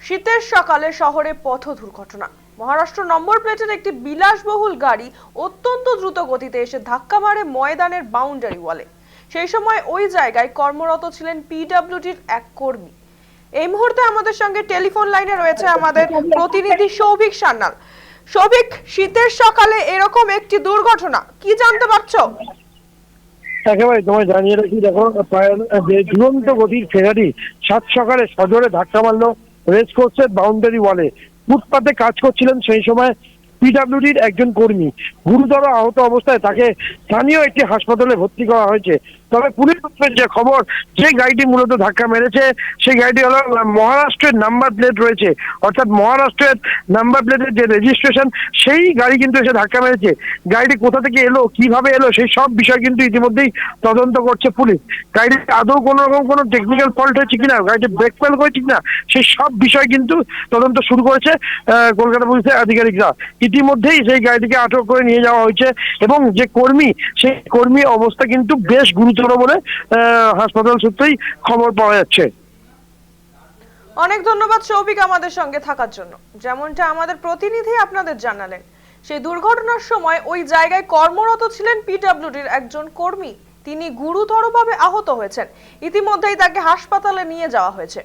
শীতের সকালে শহরে পথ দুর্ঘটনা। মহারাষ্ট্র নম্বর প্লেটের একটি বিলাসবহুল গাড়ি অত্যন্ত দ্রুত গতিতে এসে ধাক্কা মারে ময়দানের বাউন্ডারি ওয়ালে। সেই সময় ওই জায়গায় কর্মরত ছিলেন পিডব্লিউডির এক কর্মী। এই মুহূর্তে আমাদের সঙ্গে টেলিফোন লাইনে রয়েছে আমাদের প্রতিনিধি সৌভিক সান্যাল। সৌভিক, শীতের সকালে এরকম একটি দুর্ঘটনা, কি জানতে পারছো? একেবারে তোমায় জানিয়ে রাখি, দেখো দুরন্ত গতির ফেরারি সাত সকালে সজোরে ধাক্কা মারলো রেস কোর্সের বাউন্ডারি ওয়ালে। ফুটপাতে কাজ করছিলেন সেই সময় পিডব্লিউডির একজন কর্মী। গুরুতর আহত অবস্থায় তাকে স্থানীয় একটি হাসপাতালে ভর্তি করা হয়েছে। তবে পুলিশ সূত্রের যে খবর, যে গাড়িটি মূলত ধাক্কা মেরেছে সেই গাড়িটি হলো মহারাষ্ট্রের নাম্বার প্লেট রয়েছে, অর্থাৎ মহারাষ্ট্রের নাম্বার প্লেটের যে রেজিস্ট্রেশন সেই গাড়ি কিন্তু এসে ধাক্কা মেরেছে। গাড়িটি কোথা থেকে এলো, কিভাবে এলো, সেই সব বিষয় কিন্তু ইতিমধ্যেই তদন্ত করছে পুলিশ। গাড়িটি আদৌ কোনো রকম কোনো টেকনিক্যাল ফল্ট হয়েছে কিনা, গাড়িটি ব্রেক ফেল করেছে কিনা, সেই সব বিষয় কিন্তু তদন্ত শুরু করেছে কলকাতা পুলিশের আধিকারিকরা। ইতিমধ্যেই সেই গাড়িটিকে আটক করে নিয়ে যাওয়া হয়েছে এবং যে কর্মী, সেই কর্মী অবস্থা কিন্তু বেশ গুরুতর বলে হাসপাতাল সূত্রেই খবর পাওয়া যাচ্ছে। অনেক ধন্যবাদ সৌভিক আমাদের সঙ্গে থাকার জন্য। যেমনটা আমাদের প্রতিনিধি আপনাদের জানালেন, সেই দুর্ঘটনার সময় ওই জায়গায় কর্মরত ছিলেন পিডব্লিউডির একজন কর্মী। তিনি গুরুতরভাবে আহত হয়েছেন। ইতিমধ্যেই তাকে হাসপাতালে নিয়ে যাওয়া হয়েছে।